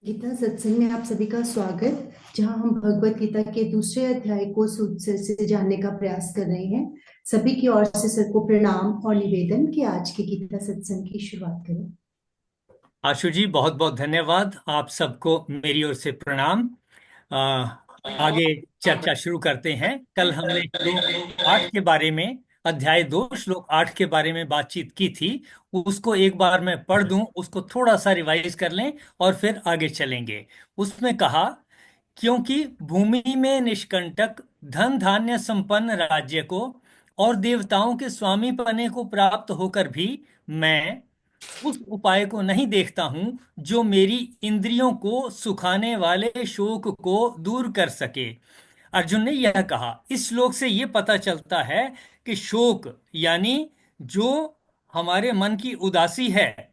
गीता सत्संग में आप सभी का स्वागत। जहां हम भगवत गीता के दूसरे अध्याय को सूत्र से जानने का प्रयास कर रहे हैं। सभी की ओर से सर को प्रणाम और निवेदन कि आज की गीता सत्संग की शुरुआत करें। आशु जी, बहुत बहुत धन्यवाद। आप सबको मेरी ओर से प्रणाम। आ, आगे चर्चा शुरू करते हैं। कल हमने श्लोक 8 के बारे में, अध्याय 2 श्लोक 8 के बारे में बातचीत की थी। उसको एक बार मैं पढ़ दूं, उसको थोड़ा सा रिवाइज कर लें और फिर आगे चलेंगे। उसमें कहा, क्योंकि भूमि में निष्कंटक धन धान्य संपन्न राज्य को और देवताओं के स्वामी पने को प्राप्त होकर भी मैं उस उपाय को नहीं देखता हूं जो मेरी इंद्रियों को सुखाने वाले शोक को दूर कर सके। अर्जुन ने यह कहा। इस श्लोक से यह पता चलता है कि शोक यानी जो हमारे मन की उदासी है,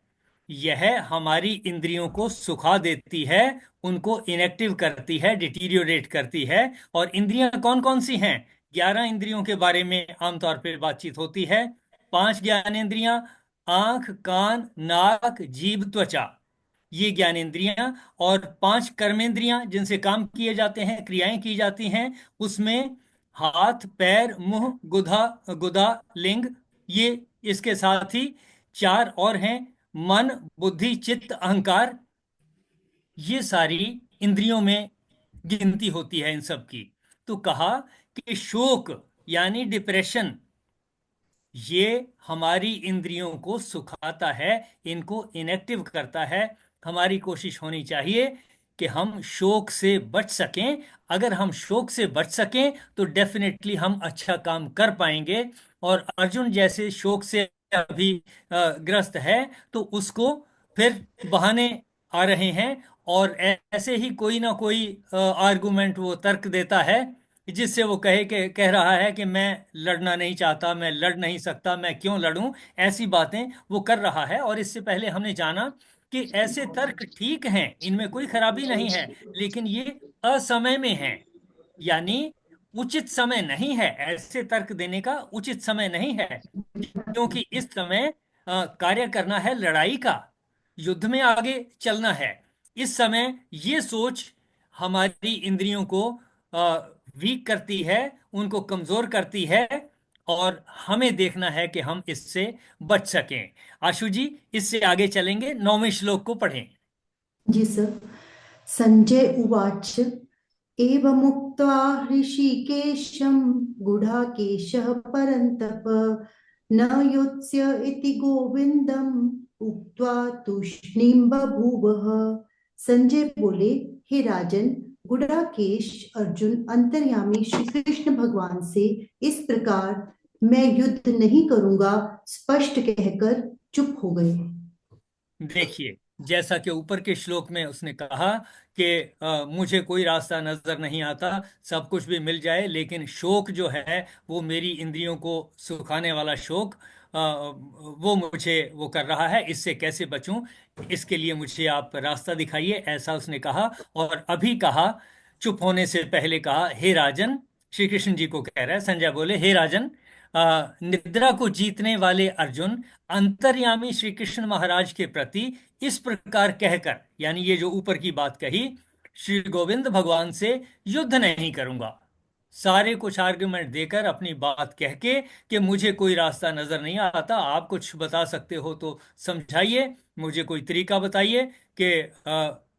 यह हमारी इंद्रियों को सुखा देती है, उनको इनएक्टिव करती है, डिटीरियोरेट करती है। और इंद्रियां कौन कौन सी हैं? 11 इंद्रियों के बारे में आमतौर पर बातचीत होती है। 5 ज्ञानेंद्रियां, आंख, कान, नाक, जीभ, त्वचा, ये ज्ञानेंद्रियां। और 5 कर्मेंद्रियां जिनसे काम किए जाते हैं, क्रियाएं की जाती हैं। उसमें हाथ, पैर, मुंह, गुदा, गुदा, लिंग, ये इसके साथ ही 4 और हैं, मन, बुद्धि, चित्त, अहंकार। ये सारी इंद्रियों में गिनती होती है इन सब की। तो कहा कि शोक यानी डिप्रेशन, ये हमारी इंद्रियों को सुखाता है, इनको इनएक्टिव करता है। हमारी कोशिश होनी चाहिए कि हम शोक से बच सकें। अगर हम शोक से बच सकें तो डेफिनेटली हम अच्छा काम कर पाएंगे। और अर्जुन जैसे शोक से अभी ग्रस्त है, तो उसको फिर बहाने आ रहे हैं। और ऐसे ही कोई ना कोई आर्गुमेंट वो तर्क देता है जिससे वो कहे कि कह रहा है कि मैं लड़ना नहीं चाहता, मैं लड़ नहीं सकता, मैं क्यों लड़ूं। ऐसी बातें वो कर रहा है। और इससे पहले हमने जाना कि ऐसे तर्क ठीक हैं, इनमें कोई खराबी नहीं है, लेकिन ये असमय में है। यानी उचित समय नहीं है, ऐसे तर्क देने का उचित समय नहीं है। क्योंकि इस समय कार्य करना है लड़ाई का, युद्ध में आगे चलना है। इस समय ये सोच हमारी इंद्रियों को वीक करती है, उनको कमजोर करती है। और हमें देखना है कि हम इससे बच सकें। आशु जी, इससे आगे चलेंगे, 9वें श्लोक को पढ़ें। जी सर। संजय उवाच एवमुक्त्वा ऋषिकेशं गुडाकेशः परन्तप न योत्स्य इति गोविंदम उक्त्वा तूष्णीं बभूवः। संजय बोले, हे राजन, गुडाकेश अर्जुन अंतर्यामी श्री कृष्ण भगवान से इस प्रकार मैं युद्ध नहीं करूंगा स्पष्ट कहकर चुप हो गए। देखिए, जैसा कि ऊपर के श्लोक में उसने कहा कि मुझे कोई रास्ता नजर नहीं आता, सब कुछ भी मिल जाए, लेकिन शोक जो है वो मेरी इंद्रियों को सुखाने वाला शोक, वो मुझे वो कर रहा है। इससे कैसे बचूं? इसके लिए मुझे आप रास्ता दिखाइए, ऐसा उसने कहा। और अभी कहा, चुप होने से पहले कहा, हे राजन। श्री कृष्ण जी को कह रहा है। संजय बोले, हे राजन, निद्रा को जीतने वाले अर्जुन अंतर्यामी श्री कृष्ण महाराज के प्रति इस प्रकार कहकर, यानी ये जो ऊपर की बात कही, श्री गोविंद भगवान से युद्ध नहीं करूंगा। सारे कुछ आर्गुमेंट देकर अपनी बात कह के कि मुझे कोई रास्ता नजर नहीं आता, आप कुछ बता सकते हो तो समझाइए, मुझे कोई तरीका बताइए कि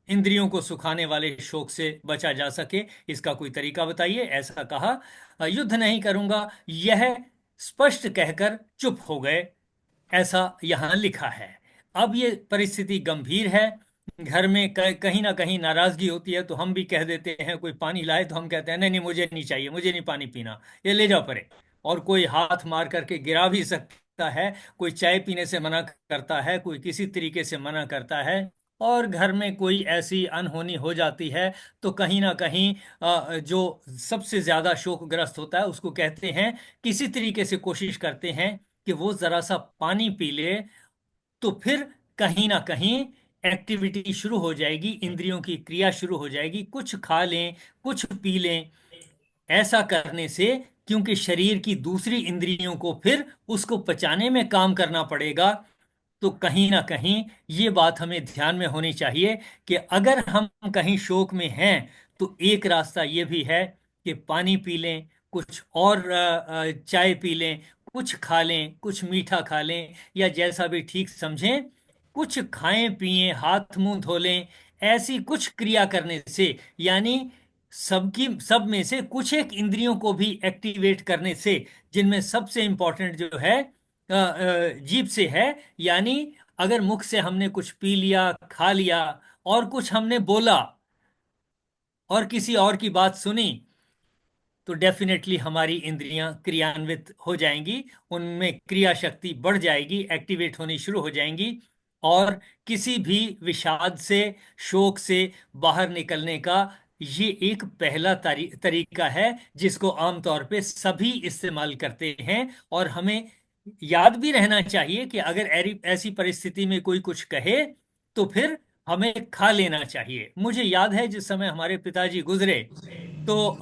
इंद्रियों को सुखाने वाले शौक से बचा जा सके, इसका कोई तरीका बताइए, ऐसा कहा। युद्ध नहीं करूंगा, यह स्पष्ट कहकर चुप हो गए, ऐसा यहां लिखा है। अब ये परिस्थिति गंभीर है। घर में कहीं ना कहीं नाराजगी होती है तो हम भी कह देते हैं, कोई पानी लाए तो हम कहते हैं नहीं नहीं, मुझे नहीं चाहिए, मुझे नहीं पानी पीना, ये ले जाओ परे। और कोई हाथ मार करके गिरा भी सकता है, कोई चाय पीने से मना करता है, कोई किसी तरीके से मना करता है। और घर में कोई ऐसी अनहोनी हो जाती है तो कहीं ना कहीं जो सबसे ज्यादा शोकग्रस्त होता है उसको कहते हैं, किसी तरीके से कोशिश करते हैं कि वो जरा सा पानी पी ले, तो फिर कहीं ना कहीं एक्टिविटी शुरू हो जाएगी, इंद्रियों की क्रिया शुरू हो जाएगी, कुछ खा लें, कुछ पी लें। ऐसा करने से, क्योंकि शरीर की दूसरी इंद्रियों को फिर उसको पचाने में काम करना पड़ेगा, तो कहीं ना कहीं ये बात हमें ध्यान में होनी चाहिए कि अगर हम कहीं शोक में हैं तो एक रास्ता ये भी है कि पानी पी लें, कुछ और चाय पी लें, कुछ खा लें, कुछ मीठा खा लें, या जैसा भी ठीक समझें, कुछ खाएं पिएं, हाथ मुंह धो लें। ऐसी कुछ क्रिया करने से, यानी सब में से कुछ एक इंद्रियों को भी एक्टिवेट करने से, जिनमें सबसे इंपॉर्टेंट जो है जीभ से है। यानी अगर मुख से हमने कुछ पी लिया, खा लिया, और कुछ हमने बोला और किसी और की बात सुनी, तो डेफिनेटली हमारी इंद्रियां क्रियान्वित हो जाएंगी, उनमें क्रिया शक्ति बढ़ जाएगी, एक्टिवेट होनी शुरू हो जाएंगी। और किसी भी विषाद से, शोक से बाहर निकलने का ये एक पहला तरीका है, जिसको आमतौर पे सभी इस्तेमाल करते हैं। और हमें याद भी रहना चाहिए कि अगर ऐसी परिस्थिति में कोई कुछ कहे तो फिर हमें खा लेना चाहिए। मुझे याद है जिस समय हमारे पिताजी गुजरे तो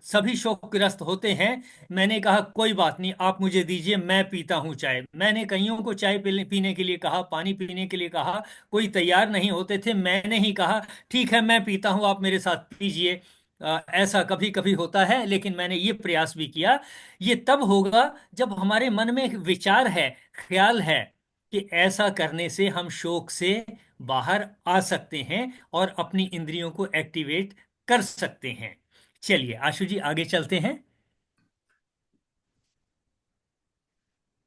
सभी शोकग्रस्त होते हैं। मैंने कहा कोई बात नहीं, आप मुझे दीजिए, मैं पीता हूँ चाय। मैंने कईयों को चाय पीने के लिए कहा, पानी पीने के लिए कहा, कोई तैयार नहीं होते थे। मैंने ही कहा ठीक है मैं पीता हूँ, आप मेरे साथ पीजिए। ऐसा कभी कभी होता है, लेकिन मैंने ये प्रयास भी किया। ये तब होगा जब हमारे मन में एक विचार है, ख्याल है कि ऐसा करने से हम शोक से बाहर आ सकते हैं और अपनी इंद्रियों को एक्टिवेट कर सकते हैं। चलिए आशु जी आगे चलते हैं।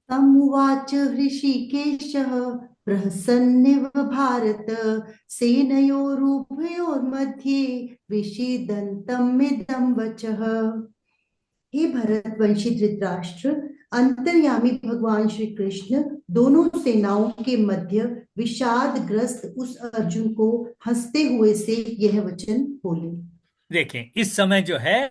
तमुवाच हृषीकेशः प्रहसन्निव भारत सेनयोरुभयोर्मध्ये विषीदन्तमिदं वचः। हे भरतवंशी धृतराष्ट्र, अंतर्यामी भगवान श्री कृष्ण दोनों सेनाओं के मध्य विषादग्रस्त उस अर्जुन को हंसते हुए से यह वचन बोले। देखें इस समय जो है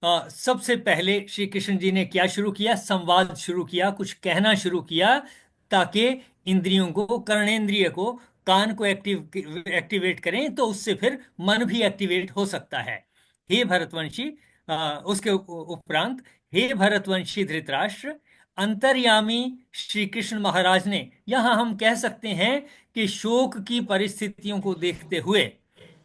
सबसे पहले श्री कृष्ण जी ने क्या शुरू किया, संवाद शुरू किया, कुछ कहना शुरू किया, ताकि इंद्रियों को, कर्णेंद्रिय को, कान को एक्टिवेट करें, तो उससे फिर मन भी एक्टिवेट हो सकता है। हे भरतवंशी, उसके उपरांत, हे भरतवंशी धृतराष्ट्र, अंतर्यामी श्री कृष्ण महाराज ने, यहां हम कह सकते हैं कि शोक की परिस्थितियों को देखते हुए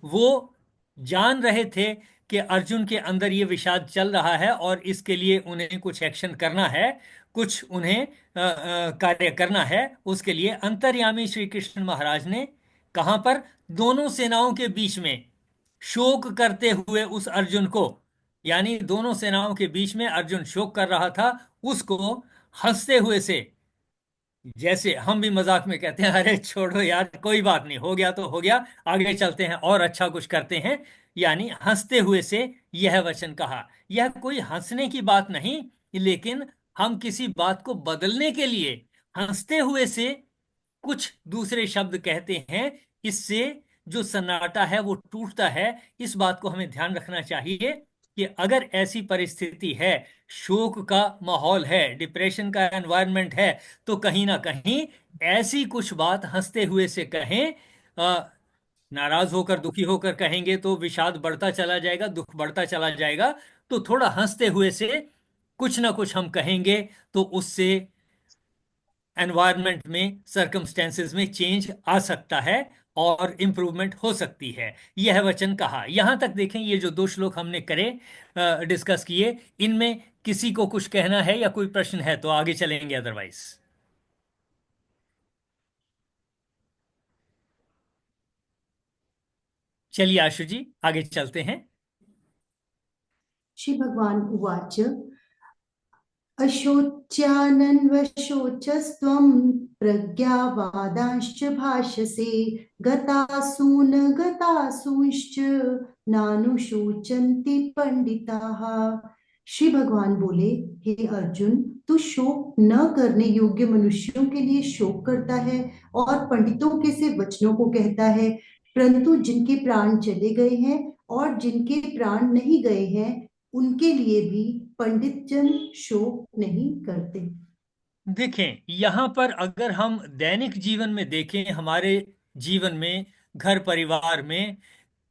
वो जान रहे थे कि अर्जुन के अंदर ये विषाद चल रहा है और इसके लिए उन्हें कुछ एक्शन करना है, कुछ उन्हें कार्य करना है। उसके लिए अंतर्यामी श्री कृष्ण महाराज ने कहां पर, दोनों सेनाओं के बीच में शोक करते हुए उस अर्जुन को, यानी दोनों सेनाओं के बीच में अर्जुन शोक कर रहा था, उसको हंसते हुए से, जैसे हम भी मजाक में कहते हैं अरे छोड़ो यार कोई बात नहीं, हो गया तो हो गया, आगे चलते हैं और अच्छा कुछ करते हैं, यानी हंसते हुए से यह वचन कहा। यह कोई हंसने की बात नहीं, लेकिन हम किसी बात को बदलने के लिए हंसते हुए से कुछ दूसरे शब्द कहते हैं। इससे जो सन्नाटा है वो टूटता है। इस बात को हमें ध्यान रखना चाहिए कि अगर ऐसी परिस्थिति है, शोक का माहौल है, डिप्रेशन का एनवायरनमेंट है, तो कहीं ना कहीं ऐसी कुछ बात हंसते हुए से कहें। नाराज होकर, दुखी होकर कहेंगे तो विषाद बढ़ता चला जाएगा, दुख बढ़ता चला जाएगा। तो थोड़ा हंसते हुए से कुछ ना कुछ हम कहेंगे, तो उससे एनवायरनमेंट में, सर्कमस्टेंसेस में चेंज आ सकता है और इंप्रूवमेंट हो सकती है। यह वचन कहा। यहां तक देखें, ये जो दो श्लोक हमने करे, डिस्कस किए, इनमें किसी को कुछ कहना है या कोई प्रश्न है तो आगे चलेंगे, अदरवाइज चलिए आशु जी आगे चलते हैं। श्री भगवान उवाच अशोच्यानन्वशोचस्त्वं प्रज्ञावादांश्च भाषसे गतासून गतासूंश्च नानुशोचन्ति पंडिताः। श्री भगवान बोले, हे अर्जुन, तू शोक न करने योग्य मनुष्यों के लिए शोक करता है और पंडितों के से वचनों को कहता है, परंतु जिनके प्राण चले गए हैं और जिनके प्राण नहीं गए हैं उनके लिए भी पंडित जन शोक नहीं करते। देखें यहां पर अगर हम दैनिक जीवन में देखें, हमारे जीवन में, घर परिवार में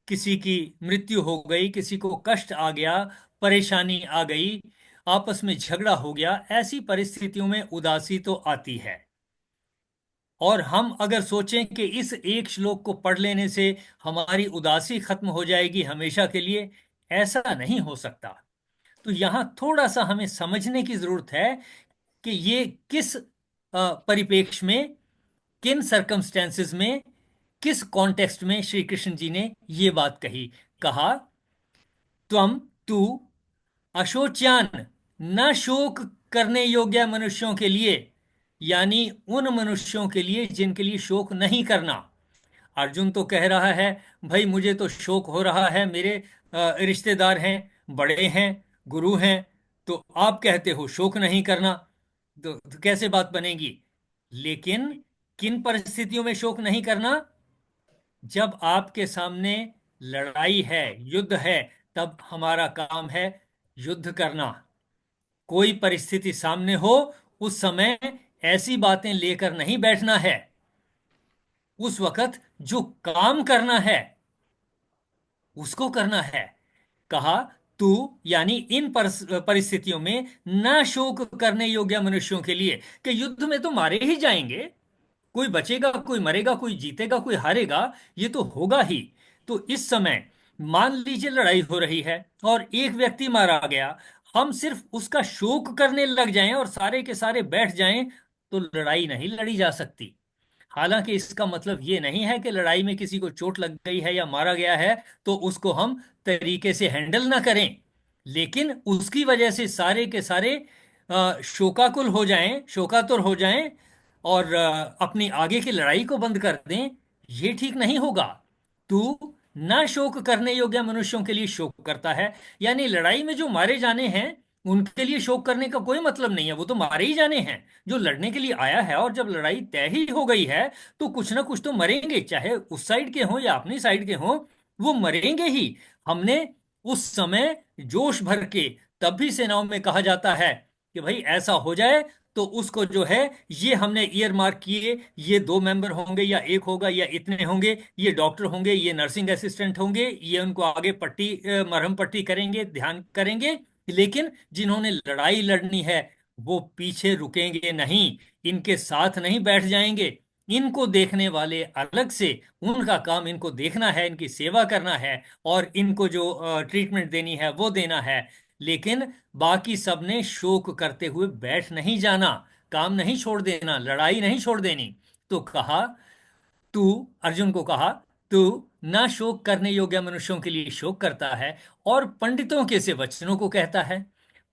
किसी की मृत्यु हो गई, किसी को कष्ट आ गया, परेशानी आ गई, आपस में झगड़ा हो गया, ऐसी परिस्थितियों में उदासी तो आती है। और हम अगर सोचें कि इस एक श्लोक को पढ़ लेने से हमारी उदासी खत्म हो जाएगी हमेशा के लिए, ऐसा नहीं हो सकता। तो यहां थोड़ा सा हमें समझने की जरूरत है कि ये किस परिप्रेक्ष्य में, किन सर्कमस्टेंसेस में, किस कॉन्टेक्स्ट में श्री कृष्ण जी ने ये बात कही। कहा, त्वम तू अशोच्यान, न शोक करने योग्य मनुष्यों के लिए, यानी उन मनुष्यों के लिए जिनके लिए शोक नहीं करना। अर्जुन तो कह रहा है, भाई मुझे तो शोक हो रहा है, मेरे रिश्तेदार हैं, बड़े हैं, गुरु हैं, तो आप कहते हो शोक नहीं करना, तो कैसे बात बनेगी। लेकिन किन परिस्थितियों में शोक नहीं करना? जब आपके सामने लड़ाई है, युद्ध है, तब हमारा काम है युद्ध करना। कोई परिस्थिति सामने हो, उस समय ऐसी बातें लेकर नहीं बैठना है। उस वक्त जो काम करना है उसको करना है। कहा, तू यानी इन परिस्थितियों में न शोक करने योग्य मनुष्यों के लिए, कि युद्ध में तो मारे ही जाएंगे, कोई बचेगा, कोई मरेगा, कोई जीतेगा, कोई हारेगा, ये तो होगा ही। तो इस समय मान लीजिए लड़ाई हो रही है और एक व्यक्ति मारा गया, हम सिर्फ उसका शोक करने लग जाएं और सारे के सारे बैठ जाएं, तो लड़ाई नहीं लड़ी जा सकती। हालांकि इसका मतलब ये नहीं है कि लड़ाई में किसी को चोट लग गई है या मारा गया है तो उसको हम तरीके से हैंडल ना करें, लेकिन उसकी वजह से सारे के सारे शोकाकुल हो जाएं, शोकातुर हो जाएं और अपनी आगे की लड़ाई को बंद कर दें, ये ठीक नहीं होगा। तू ना शोक करने योग्य मनुष्यों के लिए शोक करता है, यानी लड़ाई में जो मारे जाने हैं उनके लिए शोक करने का कोई मतलब नहीं है, वो तो मारे ही जाने हैं। जो लड़ने के लिए आया है और जब लड़ाई तय ही हो गई है तो कुछ ना कुछ तो मरेंगे, चाहे उस साइड के हों या अपनी साइड के हों, वो मरेंगे ही। हमने उस समय जोश भर के, तब भी सेनाओं में कहा जाता है कि भाई ऐसा हो जाए तो उसको जो है, ये हमने ईयर मार्क किए, ये 2 मेंबर होंगे या एक होगा या इतने होंगे, ये डॉक्टर होंगे, ये नर्सिंग असिस्टेंट होंगे, ये उनको आगे पट्टी मरहम पट्टी करेंगे, ध्यान करेंगे। लेकिन जिन्होंने लड़ाई लड़नी है वो पीछे रुकेंगे नहीं, इनके साथ नहीं बैठ जाएंगे। इनको देखने वाले अलग से, उनका काम इनको देखना है, इनकी सेवा करना है और इनको जो ट्रीटमेंट देनी है वो देना है। लेकिन बाकी सबने शोक करते हुए बैठ नहीं जाना, काम नहीं छोड़ देना, लड़ाई नहीं छोड़ देनी। तो कहा, तू, अर्जुन को कहा, तू ना शोक करने योग्य मनुष्यों के लिए शोक करता है और पंडितों के से वचनों को कहता है।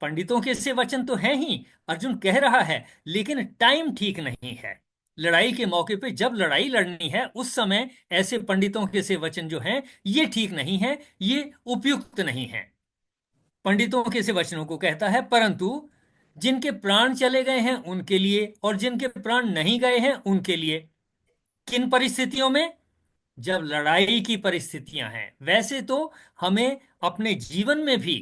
पंडितों के से वचन तो हैं ही, अर्जुन कह रहा है, लेकिन टाइम ठीक नहीं है। लड़ाई के मौके पे जब लड़ाई लड़नी है उस समय ऐसे पंडितों के से वचन जो हैं ये ठीक नहीं है, ये उपयुक्त नहीं है। पंडितों के से वचनों को कहता है, परंतु जिनके प्राण चले गए हैं उनके लिए और जिनके प्राण नहीं गए हैं उनके लिए। किन परिस्थितियों में? जब लड़ाई की परिस्थितियां हैं। वैसे तो हमें अपने जीवन में भी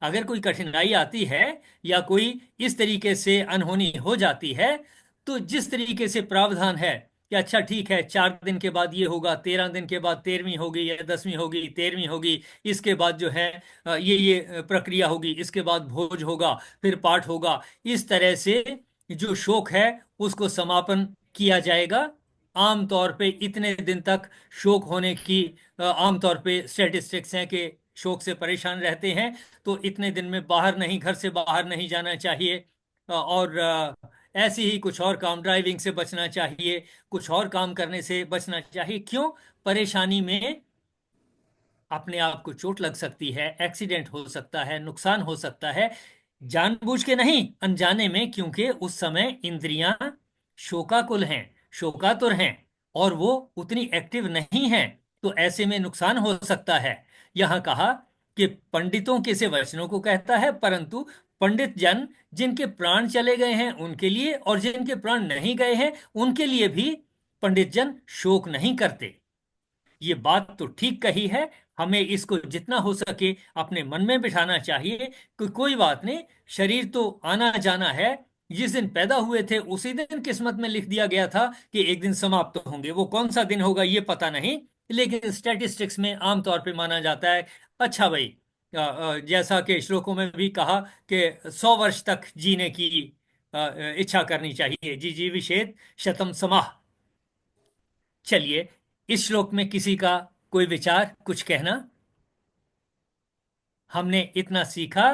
अगर कोई कठिनाई आती है या कोई इस तरीके से अनहोनी हो जाती है, तो जिस तरीके से प्रावधान है कि अच्छा ठीक है, 4 दिन के बाद ये होगा, 13 दिन के बाद 13वीं होगी या 10वीं होगी, 13वीं होगी, इसके बाद जो है ये प्रक्रिया होगी, इसके बाद भोज होगा, फिर पाठ होगा, इस तरह से जो शोक है उसको समापन किया जाएगा। आमतौर पे इतने दिन तक शोक होने की आमतौर पे स्टैटिस्टिक्स हैं कि शोक से परेशान रहते हैं, तो इतने दिन में बाहर नहीं, घर से बाहर नहीं जाना चाहिए। और ऐसे ही कुछ और काम, ड्राइविंग से बचना चाहिए, कुछ और काम करने से बचना चाहिए। क्यों? परेशानी में अपने आप को चोट लग सकती है, एक्सीडेंट हो सकता है, नुकसान हो सकता है, जानबूझ के नहीं, अनजाने में, क्योंकि उस समय इंद्रियां शोकाकुल हैं, शोकातुर हैं और वो उतनी एक्टिव नहीं हैं, तो ऐसे में नुकसान हो सकता है। यहां कहा कि पंडितों के से वचनों को कहता है, परंतु पंडित जन जिनके प्राण चले गए हैं उनके लिए और जिनके प्राण नहीं गए हैं उनके लिए भी पंडित जन शोक नहीं करते। ये बात तो ठीक कही है, हमें इसको जितना हो सके अपने मन में बिठाना चाहिए कि कोई बात नहीं, शरीर तो आना जाना है। जिस दिन पैदा हुए थे उसी दिन किस्मत में लिख दिया गया था कि एक दिन समाप्त तो होंगे, वो कौन सा दिन होगा ये पता नहीं, लेकिन स्टैटिस्टिक्स में आमतौर पे माना जाता है। अच्छा भाई, जैसा कि श्लोकों में भी कहा कि 100 वर्ष तक जीने की इच्छा करनी चाहिए, जी जीविषेत शतम समाह। चलिए, इस श्लोक में किसी का कोई विचार, कुछ कहना। हमने इतना सीखा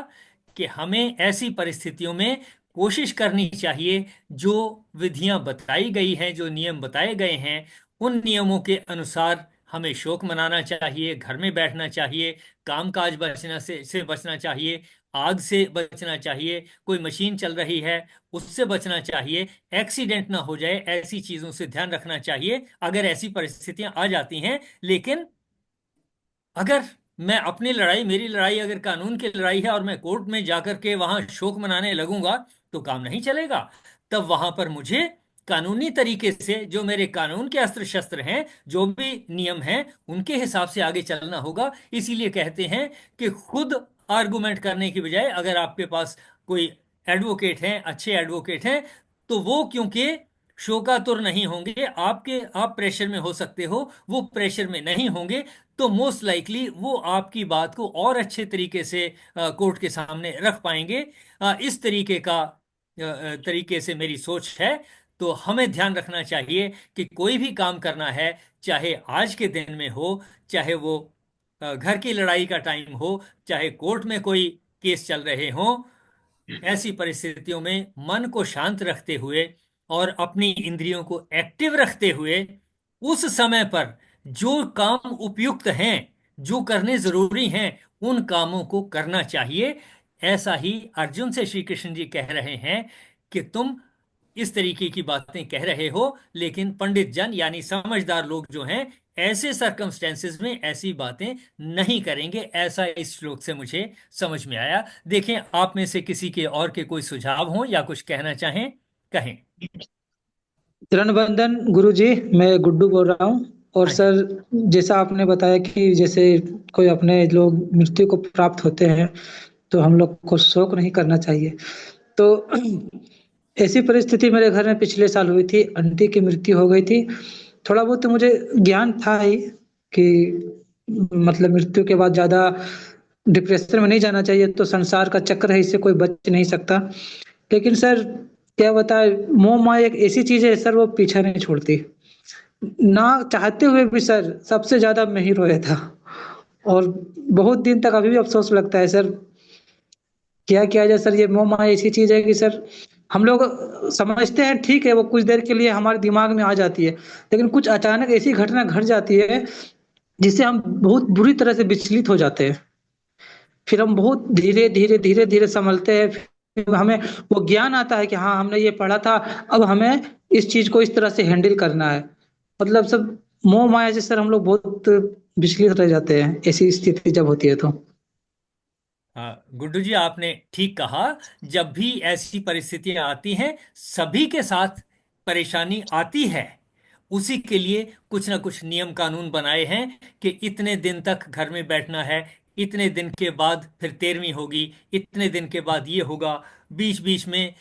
कि हमें ऐसी परिस्थितियों में कोशिश करनी चाहिए, जो विधियां बताई गई हैं, जो नियम बताए गए हैं, उन नियमों के अनुसार हमें शोक मनाना चाहिए, घर में बैठना चाहिए, कामकाज बचना से बचना चाहिए, आग से बचना चाहिए, कोई मशीन चल रही है उससे बचना चाहिए, एक्सीडेंट ना हो जाए ऐसी चीजों से ध्यान रखना चाहिए अगर ऐसी परिस्थितियां आ जाती हैं। लेकिन अगर मैं अपनी लड़ाई, मेरी लड़ाई अगर कानून की लड़ाई है और मैं कोर्ट में जाकर के वहां शोक मनाने लगूंगा तो काम नहीं चलेगा। तब वहां पर मुझे कानूनी तरीके से, जो मेरे कानून के अस्त्र शस्त्र हैं, जो भी नियम हैं, उनके हिसाब से आगे चलना होगा। इसीलिए कहते हैं कि खुद आर्गुमेंट करने की बजाय अगर आपके पास कोई एडवोकेट हैं, अच्छे एडवोकेट हैं, तो वो क्योंकि शोकातुर नहीं होंगे, आप प्रेशर में हो सकते हो, वो प्रेशर में नहीं होंगे, तो मोस्ट लाइकली वो आपकी बात को और अच्छे तरीके से कोर्ट के सामने रख पाएंगे। इस तरीके से मेरी सोच है। तो हमें ध्यान रखना चाहिए कि कोई भी काम करना है, चाहे आज के दिन में हो, चाहे वो घर की लड़ाई का टाइम हो, चाहे कोर्ट में कोई केस चल रहे हो, ऐसी परिस्थितियों में मन को शांत रखते हुए और अपनी इंद्रियों को एक्टिव रखते हुए उस समय पर जो काम उपयुक्त हैं, जो करने जरूरी हैं, उन कामों को करना चाहिए। ऐसा ही अर्जुन से श्री कृष्ण जी कह रहे हैं कि तुम इस तरीके की बातें कह रहे हो, लेकिन पंडित जन यानी समझदार लोग जो हैं, ऐसे सरकमस्टेंसेस में ऐसी बातें नहीं करेंगे। ऐसा इस श्लोक से मुझे समझ में आया। देखें, आप में से किसी के और के कोई सुझाव हो या कुछ कहना चाहें, कहें। रणबंधन गुरु जी, मैं गुड्डू बोल रहा हूँ। और हाँ जी। सर, जैसा आपने बताया कि जैसे कोई अपने लोग मृत्यु को प्राप्त होते हैं तो हम लोग को शोक नहीं करना चाहिए। तो ऐसी परिस्थिति मेरे घर में पिछले साल हुई थी, आंटी की मृत्यु हो गई थी। थोड़ा बहुत तो मुझे ज्ञान था ही कि मतलब मृत्यु के बाद ज्यादा डिप्रेशन में नहीं जाना चाहिए, तो संसार का चक्र है, इससे कोई बच नहीं सकता। लेकिन सर, क्या बताए, मोह माया एक ऐसी चीज है सर, वो पीछा नहीं छोड़ती। ना चाहते हुए भी सर, सबसे ज्यादा मैं ही रोया था। और बहुत दिन तक अभी भी अफसोस लगता है सर, क्या किया जाए सर। ये मोह माया ऐसी चीज है कि सर, हम लोग समझते हैं ठीक है, वो कुछ देर के लिए हमारे दिमाग में आ जाती है, लेकिन कुछ अचानक ऐसी घटना घट जाती है जिससे हम बहुत बुरी तरह से विचलित हो जाते हैं। फिर हम बहुत धीरे धीरे धीरे धीरे संभलते हैं। फिर हमें वो ज्ञान आता है कि हाँ, हमने ये पढ़ा था, अब हमें इस चीज को इस तरह से हैंडल करना है। मतलब सब मोह माया से सर हम लोग बहुत विचलित रह जाते हैं, ऐसी स्थिति जब होती है तो। हाँ गुड्डू जी, आपने ठीक कहा। जब भी ऐसी परिस्थितियां आती हैं, सभी के साथ परेशानी आती है। उसी के लिए कुछ ना कुछ नियम कानून बनाए हैं कि इतने दिन तक घर में बैठना है, इतने दिन के बाद फिर 13वीं होगी, इतने दिन के बाद ये होगा। बीच बीच में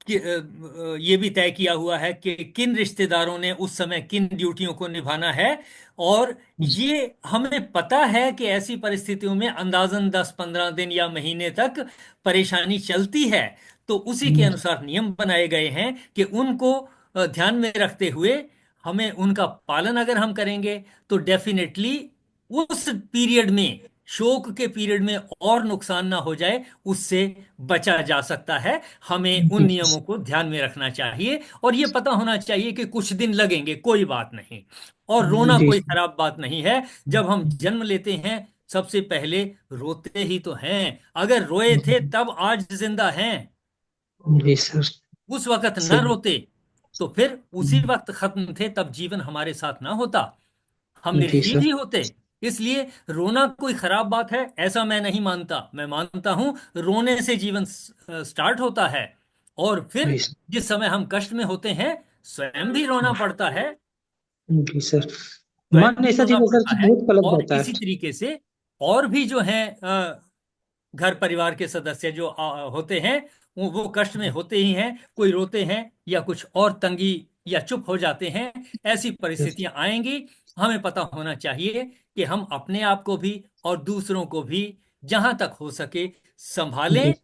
ये भी तय किया हुआ है कि किन रिश्तेदारों ने उस समय किन ड्यूटियों को निभाना है। और ये हमें पता है कि ऐसी परिस्थितियों में अंदाजन 10-15 दिन या महीने तक परेशानी चलती है। तो उसी के अनुसार नियम बनाए गए हैं कि उनको ध्यान में रखते हुए हमें उनका पालन अगर हम करेंगे तो डेफिनेटली उस पीरियड में, शोक के पीरियड में और नुकसान ना हो जाए, उससे बचा जा सकता है। हमें उन जी नियमों को ध्यान में रखना चाहिए और ये पता होना चाहिए कि कुछ दिन लगेंगे, कोई बात नहीं। और रोना जी कोई खराब बात नहीं है। जब हम जन्म लेते हैं, सबसे पहले रोते ही तो हैं। अगर रोए थे तब आज जिंदा हैं। जी सर। उस वक्त ना सही। रोते तो फिर उसी वक्त खत्म थे, तब जीवन हमारे साथ ना होता, हम जी निर्जीव सर। ही होते। इसलिए रोना कोई खराब बात है ऐसा मैं नहीं मानता। मैं मानता हूं रोने से जीवन स्टार्ट होता है। और फिर जी सर। जिस समय हम कष्ट में होते हैं, स्वयं भी रोना पड़ता है। जी सर। स्वयं मन भी ऐसा रोना चीज है सर पड़ता कि है। बहुत पलक और जाता इसी है। तरीके से और भी जो हैं घर परिवार के सदस्य जो होते हैं, वो कष्ट में होते ही हैं। कोई रोते हैं या कुछ और तंगी या चुप हो जाते हैं। ऐसी परिस्थितियां आएंगी। हमें पता होना चाहिए कि हम अपने आप को भी और दूसरों को भी जहां तक हो सके जी। संभालें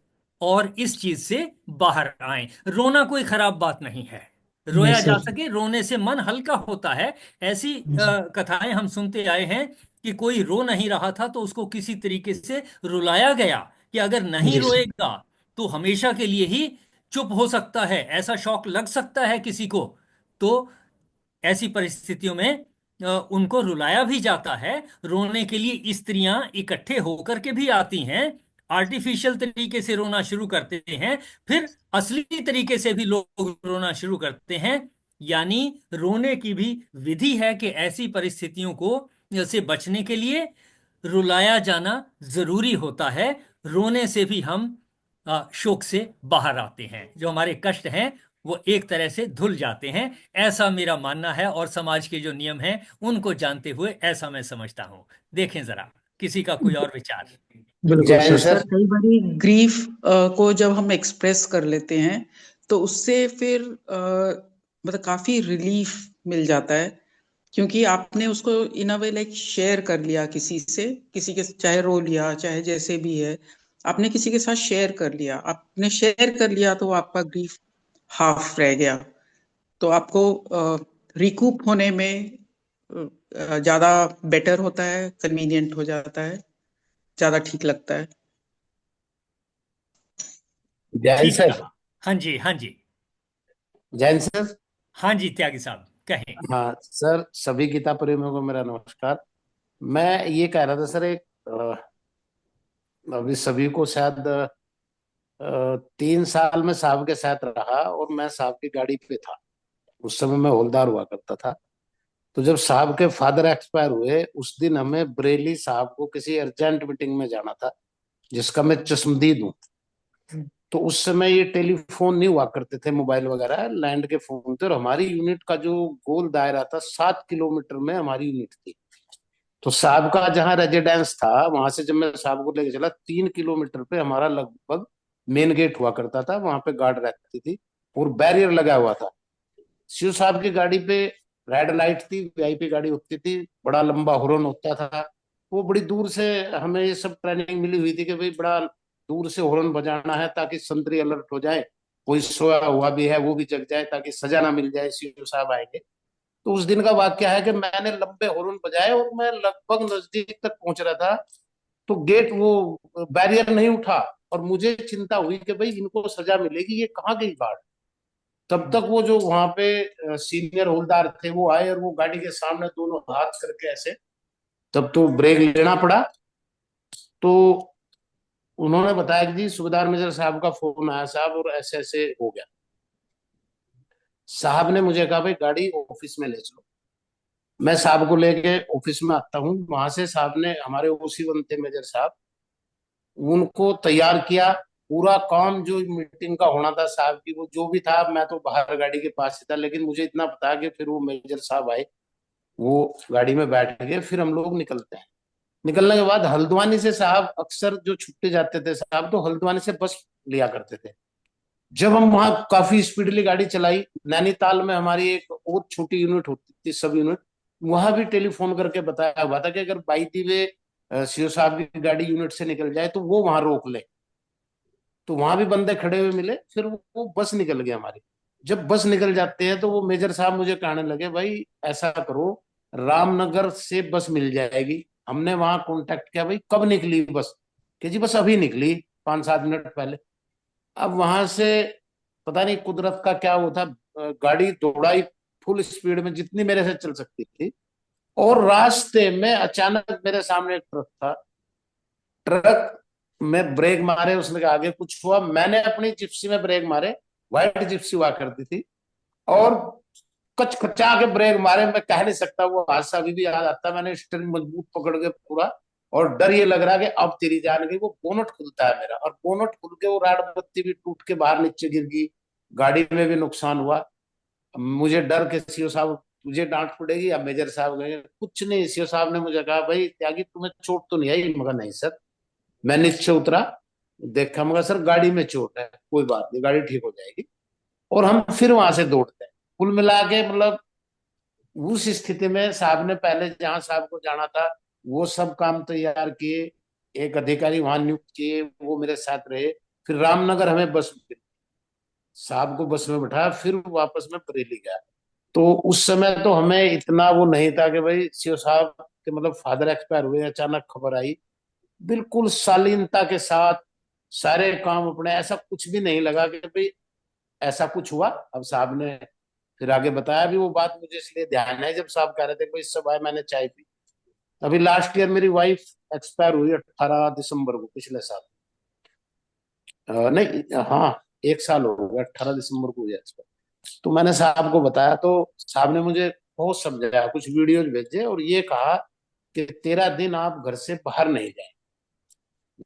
और इस चीज से बाहर आएं। रोना कोई खराब बात नहीं है। रोया जा सर। सके, रोने से मन हल्का होता है। ऐसी कथाएं हम सुनते आए हैं कि कोई रो नहीं रहा था तो उसको किसी तरीके से रुलाया गया कि अगर नहीं जी सर। रोएगा तो हमेशा के लिए ही चुप हो सकता है, ऐसा शौक लग सकता है किसी को। तो ऐसी परिस्थितियों में उनको रुलाया भी जाता है। रोने के लिए स्त्रियां इकट्ठे होकर के भी आती हैं, आर्टिफिशियल तरीके से रोना शुरू करते हैं, फिर असली तरीके से भी लोग रोना शुरू करते हैं। यानी रोने की भी विधि है कि ऐसी परिस्थितियों को से बचने के लिए रुलाया जाना जरूरी होता है। रोने से भी हम शोक से बाहर आते हैं, जो हमारे कष्ट हैं वो एक तरह से धुल जाते हैं। ऐसा मेरा मानना है, और समाज के जो नियम हैं उनको जानते हुए ऐसा मैं समझता हूं। देखें जरा किसी का कोई और विचार। बिल्कुल जैन सर। सर, कई बारी ग्रीफ को जब हम एक्सप्रेस कर लेते हैं तो उससे फिर मतलब काफी रिलीफ मिल जाता है, क्योंकि आपने उसको इन अ वे लाइक शेयर कर लिया किसी से, किसी के चाहे रो लिया चाहे जैसे भी है, आपने किसी के साथ शेयर कर लिया, आपने शेयर कर लिया तो आपका ग्रीफ हाफ रह गया। तो आपको रिकूप होने में ज्यादा बेटर होता है, कन्वीनियंट हो जाता है, ज्यादा ठीक लगता है। जैन ठीक सर। कहा। हाँ जी, हाँ जी। जैन सर। हाँ जी, त्यागी साहब कहें। हाँ सर, सभी गीता प्रेमियों को मेरा नमस्कार। मैं ये कह रहा था सर, एक अभी सभी को शायद 3 साल में साहब के साथ रहा और मैं साहब की गाड़ी पे था। उस समय मैं हवलदार हुआ करता था। तो जब साहब के फादर एक्सपायर हुए उस दिन हमें बरेली साहब को किसी अर्जेंट मीटिंग में जाना था, जिसका मैं चश्मदीद हूँ। तो उस समय ये टेलीफोन नहीं हुआ करते थे, मोबाइल वगैरह, लैंड के फोन थे। और हमारी यूनिट का जो गोल दायरा था 7 किलोमीटर में हमारी यूनिट थी। तो साहब का जहाँ रेजिडेंस था वहां से जब मैं साहब को लेके चला, 3 किलोमीटर पे हमारा लगभग मेन गेट हुआ करता था, वहां पे गार्ड रहती थी और बैरियर लगा हुआ था। शिव साहब की गाड़ी पे रेड लाइट थी, वीआईपी गाड़ी होती थी, बड़ा लंबा हॉर्न होता था। वो बड़ी दूर से हमें ये सब ट्रेनिंग मिली हुई थी कि भाई बड़ा दूर से हॉर्न बजाना है ताकि संतरी अलर्ट हो जाए, कोई सोया हुआ भी है वो भी जग जाए ताकि सजा ना मिल जाए, सीओ साहब आएंगे। तो उस दिन का वाक्य है कि मैंने लंबे हॉर्न बजाए और मैं लगभग नजदीक तक पहुंच रहा था, तो गेट वो बैरियर नहीं उठा। और मुझे चिंता हुई कि भाई इनको सजा मिलेगी, ये कहाँ गई गार्ड। तब तक वो जो वहां पे सीनियर हवलदार थे वो आए और वो गाड़ी के सामने दोनों हाथ करके ऐसे, तब तो ब्रेक लेना पड़ा। तो उन्होंने बताया कि जी सूबेदार मेजर साहब का फोन आया साहब और ऐसे ऐसे हो गया। साहब ने मुझे कहा भाई गाड़ी ऑफिस में ले चलो। मैं साहब को लेके ऑफिस में आता हूँ। वहां से साहब ने, हमारे ओसी वन थे मेजर साहब, उनको तैयार किया। पूरा काम जो मीटिंग का होना था साहब की, वो जो भी था, मैं तो बाहर गाड़ी के पास ही था, लेकिन मुझे इतना पता कि फिर वो मेजर साहब आए, वो गाड़ी में बैठ गए, फिर हम लोग निकलते हैं। निकलने के बाद हल्द्वानी से साहब अक्सर जो छुट्टी जाते थे साहब, तो हल्द्वानी से बस लिया करते थे। जब हम वहां काफी स्पीडली गाड़ी चलाई, नैनीताल में हमारी एक और छोटी यूनिट होती थी, सब यूनिट, वहां भी टेलीफोन करके बताया हुआ था कि अगर बाई दी वे सीओ साहब की गाड़ी यूनिट से निकल जाए तो वो वहां रोक ले। तो वहां भी बंदे खड़े हुए मिले, फिर वो बस निकल गई हमारी। जब बस निकल जाते हैं तो वो मेजर साहब मुझे कहने लगे भाई ऐसा करो, रामनगर से बस मिल जाएगी। हमने वहां कांटेक्ट किया, भाई कब निकली बस, कि जी बस अभी निकली 5-7 मिनट पहले। अब वहां से पता नहीं कुदरत का क्या वो था, गाड़ी दौड़ाई फुल स्पीड में जितनी मेरे से चल सकती थी। और रास्ते में अचानक मेरे सामने एक ट्रक था। ट्रक में ब्रेक मारे, उसने आगे कुछ हुआ, मैंने अपनी जिप्सी में ब्रेक मारे, व्हाइट जिप्सी हुआ करती थी, और कच कचा के ब्रेक मारे। मैं कह नहीं सकता, वो हादसा अभी भी याद आता। मैंने स्टीयरिंग मजबूत पकड़ के पूरा, और डर ये लग रहा कि अब तेरी जान गई। वो बोनट खुलता है मेरा, और बोनट खुल के वो राड बत्ती भी टूट के बाहर नीचे गिर गई, गाड़ी में भी नुकसान हुआ। मुझे डर के सीओ साहब तुझे डांट पड़ेगी या मेजर साहब गए, कुछ नहीं। सीओ साहब ने मुझे कहा भाई त्यागी तुम्हें चोट तो नहीं आई? मगर नहीं सर। मैं नीचे उतरा, देखा, मगर सर गाड़ी में चोट है, कोई बात नहीं गाड़ी ठीक हो जाएगी। और हम फिर वहां से दौड़ते हैं। कुल मिला के मतलब उस स्थिति में साहब ने पहले जहां साहब को जाना था वो सब काम तैयार किए, एक अधिकारी वहां नियुक्त किए, वो मेरे साथ रहे। फिर रामनगर हमें बस मिली। साहब को बस में बैठाया, फिर वापस में बरेली गया। तो उस समय तो हमें इतना वो नहीं था कि भाई सीओ साहब के मतलब फादर एक्सपायर हुए, अचानक खबर आई। बिल्कुल शालीनता के साथ सारे काम अपने, ऐसा कुछ भी नहीं लगा कि भाई ऐसा कुछ हुआ। अब साहब ने फिर आगे बताया भी, वो बात मुझे इसलिए ध्यान है जब साहब कह रहे थे कि भाई इस सब आए मैंने चाय पी। अभी लास्ट ईयर मेरी वाइफ एक्सपायर हुई 18 दिसंबर को, पिछले साल। नहीं, हाँ, एक साल हो गया, 18 दिसंबर को हुई एक्सपायर। तो मैंने साहब को बताया तो साहब ने मुझे बहुत समझाया, कुछ वीडियोज भेजे और ये कहा कि 13 दिन आप घर से बाहर नहीं जाए,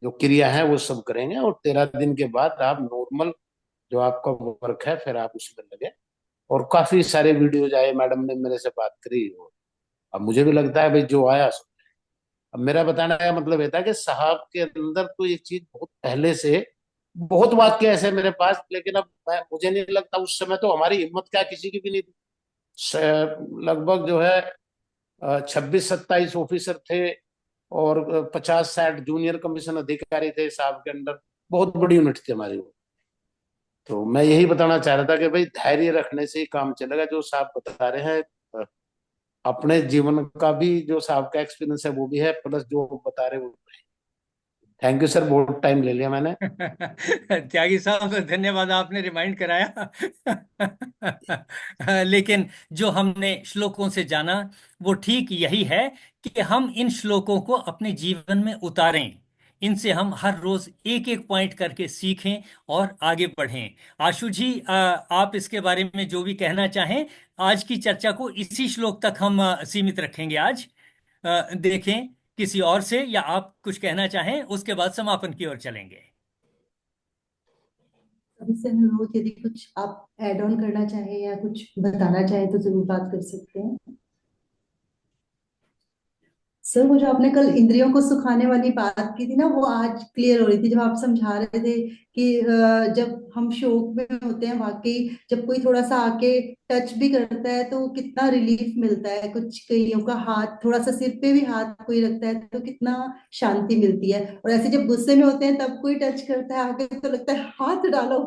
जो क्रिया है वो सब करेंगे, और 13 दिन के बाद आप नॉर्मल जो आपका वर्क है फिर आप उसमें लगे। और काफी सारे वीडियोज आए, मैडम ने मेरे से बात करी। और अब मुझे भी लगता है भाई जो आया सो। अब मेरा बताने का मतलब ये था कि साहब के अंदर तो ये चीज बहुत पहले से, बहुत वाक्य ऐसे मेरे पास, लेकिन अब मुझे नहीं लगता उस समय तो हमारी हिम्मत क्या किसी की भी नहीं थी। लगभग जो है 26-27 ऑफिसर थे, और 50-60 जूनियर कमीशन अधिकारी थे साहब के अंडर। बहुत बड़ी यूनिट थी हमारी वो। तो मैं यही बताना चाह रहा था कि भाई धैर्य रखने से ही काम चलेगा, जो साहब बता रहे हैं। अपने जीवन का भी जो साहब का एक्सपीरियंस है वो भी है, प्लस जो बता रहे हैं वो। थैंक यू सर, बहुत टाइम ले लिया मैंने। त्यागी साहब, धन्यवाद, आपने रिमाइंड कराया। लेकिन जो हमने श्लोकों से जाना वो ठीक यही है कि हम इन श्लोकों को अपने जीवन में उतारें। इनसे हम हर रोज एक एक पॉइंट करके सीखें और आगे बढ़ें। आशु जी, आप इसके बारे में जो भी कहना चाहें। आज की चर्चा को इसी श्लोक तक हम सीमित रखेंगे आज। देखें किसी और से, या आप कुछ कहना चाहें उसके बाद समापन की ओर चलेंगे। अभी से अनुरोध, यदि कुछ आप ऐड ऑन करना चाहें या कुछ बताना चाहें तो जरूर बात कर सकते हैं। सर, वो जो आपने कल इंद्रियों को सुखाने वाली बात की थी ना, वो आज क्लियर हो रही थी जब आप समझा रहे थे कि जब हम शोक में होते हैं, वाकई जब कोई थोड़ा सा आके टच भी करता है तो कितना रिलीफ मिलता है। कुछ कईयों का हाथ, थोड़ा सा सिर पे भी हाथ कोई रखता है तो कितना शांति मिलती है। और ऐसे जब गुस्से में होते हैं तब कोई टच करता है आके तो लगता है हाथ डालो,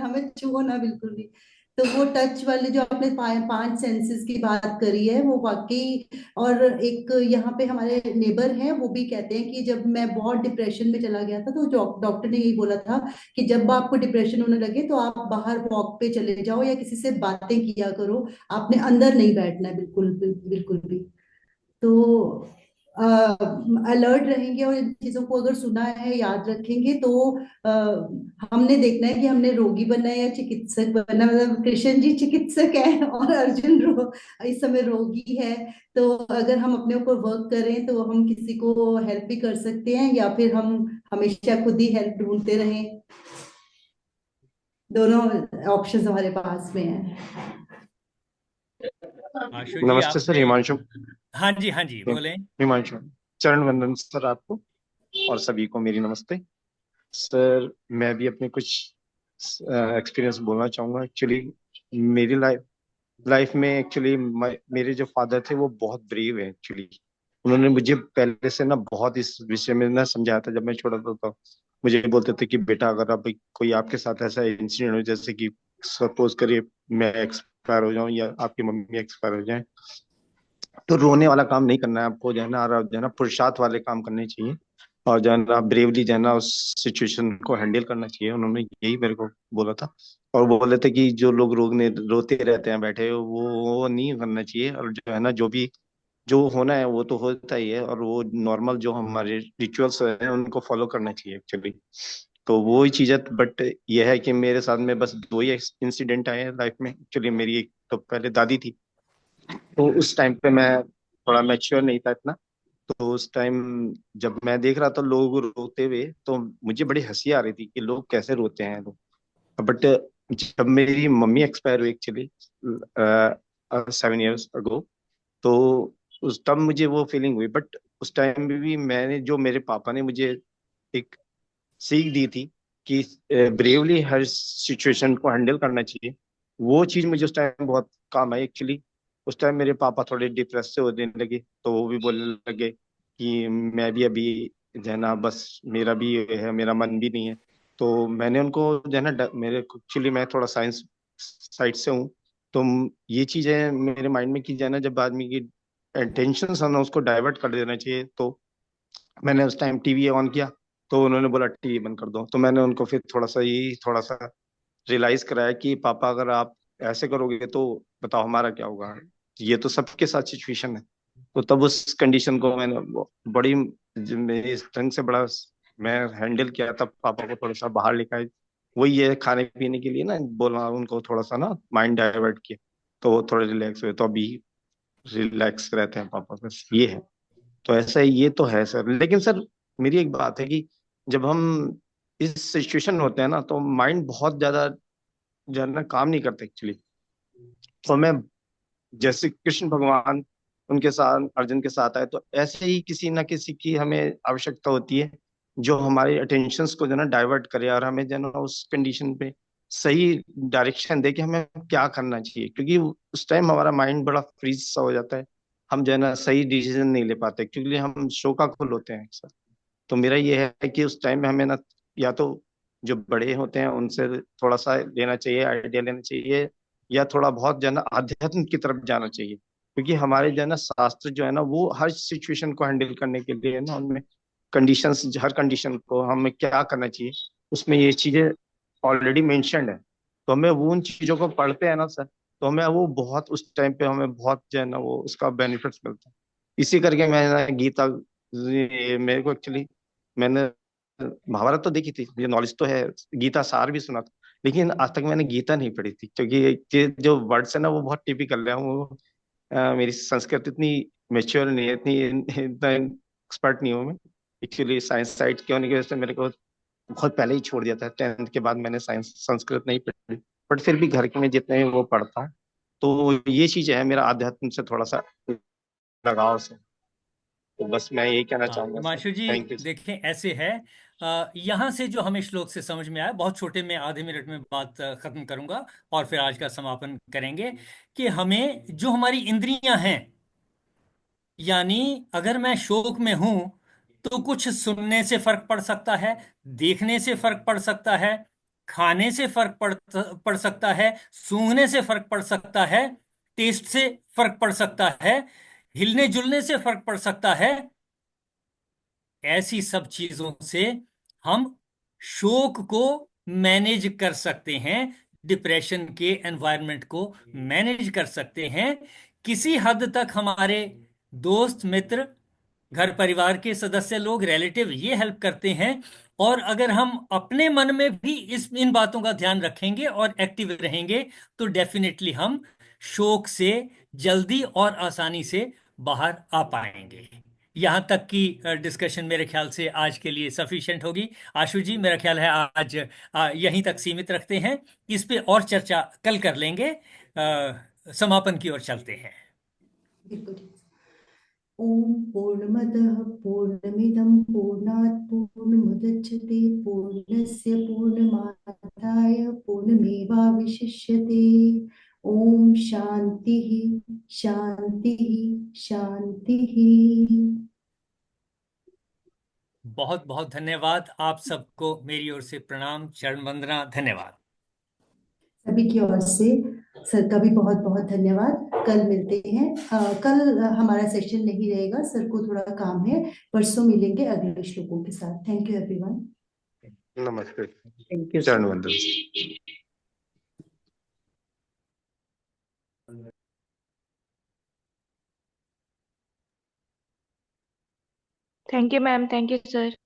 हमें छुओ ना बिल्कुल भी। तो वो टच वाले जो आपने 5 सेंसेस की बात करी है वो वाकई। और एक यहाँ पे हमारे नेबर हैं, वो भी कहते हैं कि जब मैं बहुत डिप्रेशन में चला गया था तो डॉक्टर ने यही बोला था कि जब आपको डिप्रेशन होने लगे तो आप बाहर वॉक पे चले जाओ या किसी से बातें किया करो, आपने अंदर नहीं बैठना है बिल्कुल बिल्कुल भी। तो अलर्ट रहेंगे और इन चीजों को अगर सुना है याद रखेंगे तो आ, हमने देखना है कि हमने रोगी बनना है या चिकित्सक बनना। मतलब कृष्ण जी चिकित्सक है और अर्जुन इस समय रोगी है। तो अगर हम अपने ऊपर वर्क करें तो हम किसी को हेल्प भी कर सकते हैं, या फिर हम हमेशा खुद ही हेल्प ढूंढते रहें। दोनों ऑप्शन हमारे पास में है। आशु जी, नमस्ते सर, आपने। हिमांशु। हाँ जी, हाँ जी, बोलें। हिमांशु, चरण वंदन सर आपको और सभी को मेरी नमस्ते। सर, मैं भी अपने कुछ एक्सपीरियंस बोलना चाहूँगा। एक्चुअली मेरी लाइफ लाइफ में एक्चुअली मेरे जो फादर थे वो बहुत ब्रेव है एक्चुअली। उन्होंने मुझे पहले से ना बहुत इस विषय में ना समझाया था। जब मैं छोटा था तो मुझे बोलते थे कि बेटा, अगर अब कोई आपके साथ ऐसा इंसिडेंट हो, जैसे कि सपोज करिए मैं एक्सपायर हो जाऊं या आपकी मम्मी एक्सपायर हो जाए, तो रोने वाला काम नहीं करना है आपको, जो है ना, और जो है ना पुरुषार्थ वाले काम करने चाहिए, और जो है ना ब्रेवली जो है ना उस सिचुएशन को हैंडल करना चाहिए। उन्होंने यही मेरे को बोला था। और वो बोले थे कि जो लोग रोते रहते हैं बैठे, वो नहीं करना चाहिए, और जो है ना जो होना है वो तो होता ही है, और वो नॉर्मल जो हमारे रिचुअल्स हैं उनको फॉलो करना चाहिए एक्चुअली। तो वो ही चीज है। बट ये है कि मेरे साथ में बस दो ही इंसिडेंट आए हैं लाइफ में एक्चुअली। मेरी एक तो पहले दादी थी, तो उस टाइम पे मैं थोड़ा मैच्योर नहीं था इतना। तो उस टाइम जब मैं देख रहा था लोग रोते हुए, तो मुझे बड़ी हंसी आ रही थी कि लोग कैसे रोते हैं लोग। बट जब मेरी मम्मी एक्सपायर हुई एक्चुअली 7 years अगो, तो उस तब मुझे वो फीलिंग हुई। बट उस टाइम भी मैंने, जो मेरे पापा ने मुझे एक सीख दी थी कि ब्रेवली हर सिचुएशन को हैंडल करना चाहिए, वो चीज मुझे उस टाइम बहुत काम आई एक्चुअली। उस टाइम मेरे पापा थोड़े डिप्रेस से होने लगे, तो वो भी बोलने लगे कि मैं भी अभी जो है ना, बस मेरा भी ये है, मेरा मन भी नहीं है। तो मैंने उनको जो है ना, मेरे एक्चुअली मैं थोड़ा साइंस साइड से हूँ, तो ये चीजें मेरे माइंड में की जाए ना, जब आदमी की टेंशन है ना उसको डाइवर्ट कर देना चाहिए। तो मैंने उस टाइम टीवी ऑन किया, तो उन्होंने बोला टीवी बंद कर दो। तो मैंने उनको फिर थोड़ा सा रियलाइज कराया कि पापा अगर आप ऐसे करोगे तो बताओ हमारा क्या होगा, ये तो सबके साथ सिचुएशन है। तो तब उस कंडीशन को मैंने बड़ी मेरी ढंग से बड़ा मैं हैंडल किया, तब पापा को थोड़ा सा बाहर लेकर आए। वही है, खाने पीने के लिए ना बोला उनको, थोड़ा सा ना माइंड डाइवर्ट किया, तो वो थोड़े रिलैक्स हुए। तो अभी रिलैक्स रहते हैं पापा, बस ये है। तो ऐसा ही ये तो है सर। लेकिन सर मेरी एक बात है कि जब हम इस सिचुएशन में होते हैं ना, तो माइंड बहुत ज्यादा जो है ना काम नहीं करते एक्चुअली। तो मैं, जैसे कृष्ण भगवान उनके साथ अर्जुन के साथ आए, तो ऐसे ही किसी ना किसी की हमें आवश्यकता होती है जो हमारे अटेंशंस को जो है ना डाइवर्ट करे, और हमें जो है ना उस कंडीशन पे सही डायरेक्शन दे कि हमें क्या करना चाहिए। क्योंकि उस टाइम हमारा माइंड बड़ा फ्रीज सा हो जाता है, हम जो है ना सही डिसीजन नहीं ले पाते, क्योंकि हम शोकाकुल होते हैं अक्सर। तो मेरा ये है कि उस टाइम में हमें ना, या तो जो बड़े होते हैं उनसे थोड़ा सा लेना चाहिए, आइडिया लेना चाहिए, या थोड़ा बहुत जो है ना आध्यात्म की तरफ जाना चाहिए। क्योंकि हमारे जो है ना शास्त्र जो है ना, वो हर सिचुएशन को हैंडल करने के लिए ना, उनमें कंडीशंस, हर कंडीशन को हमें क्या करना चाहिए, उसमें ये चीजें ऑलरेडी मेंशन्ड है। तो हमें वो उन चीजों को पढ़ते हैं ना सर, तो हमें वो बहुत उस टाइम पे हमें बहुत जो है ना वो उसका बेनिफिट्स मिलता है। इसी करके मैंने गीता, मेरे को एक्चुअली, मैंने महाभारत तो देखी थी, मुझे नॉलेज तो है, गीता सार भी सुना था, लेकिन आज तक मैंने गीता नहीं पढ़ी थी। क्योंकि ये जो वर्ड्स है ना वो बहुत टिपिकल है। वो मेरी संस्कृत इतनी मेच्योर नहीं है, इतना एक्सपर्ट नहीं हूँ मैं। एक्चुअली साइंस साइड के होने की वजह से मेरे को बहुत पहले ही छोड़ दिया था, 10th के बाद मैंने साइंस संस्कृत नहीं पढ़ी। बट फिर भी घर में जितने भी वो पढ़ता हूँ, तो ये चीज है मेरा आध्यात्म से थोड़ा सा लगाव से। तो बस मैं यही कहना हाँ चाहूंगा sir. Himanshu ji, thank you. देखें ऐसे है, यहाँ से जो हमें श्लोक से समझ में आया, बहुत छोटे में आधे मिनट में बात खत्म करूंगा और फिर आज का समापन करेंगे, कि हमें जो हमारी इंद्रियां हैं, यानी अगर मैं शोक में हूं तो कुछ सुनने से फर्क पड़ सकता है, देखने से फर्क पड़ सकता है, खाने से फर्क पड़ सकता है, सूंघने से फर्क पड़ सकता है, टेस्ट से फर्क पड़ सकता है, हिलने जुलने से फर्क पड़ सकता है। ऐसी सब चीजों से हम शोक को मैनेज कर सकते हैं, डिप्रेशन के एनवायरनमेंट को मैनेज कर सकते हैं। किसी हद तक हमारे दोस्त मित्र, घर परिवार के सदस्य लोग, रिलेटिव ये हेल्प करते हैं। और अगर हम अपने मन में भी इस इन बातों का ध्यान रखेंगे और एक्टिव रहेंगे, तो डेफिनेटली हम शोक से जल्दी और आसानी से बाहर आ पाएंगे। यहाँ तक की डिस्कशन मेरे ख्याल से आज के लिए सफिशिएंट होगी। आशु जी, मेरा ख्याल है आज यहीं तक सीमित रखते हैं। इस पे और चर्चा कल कर लेंगे। समापन की ओर चलते हैं। बिल्कुल ठीक। ओम पूर्णमदः पूर्णमिदं पूर्णात् पूर्णमुदच्यते पूर्णस्य पूर्णमादाय पूर्णमेवावशिष्यते। ओम शांति शांति शांति। बहुत बहुत धन्यवाद। आप सबको मेरी ओर से प्रणाम, चरण वंदना, धन्यवाद। सभी की ओर से सर का भी बहुत बहुत धन्यवाद। कल मिलते हैं। कल हमारा सेशन नहीं रहेगा, सर को थोड़ा काम है। परसों मिलेंगे अगले श्लोकों के साथ। Thank you everyone. नमस्ते। थैंक यू चरण सर। वंदन। Thank you ma'am, thank you sir.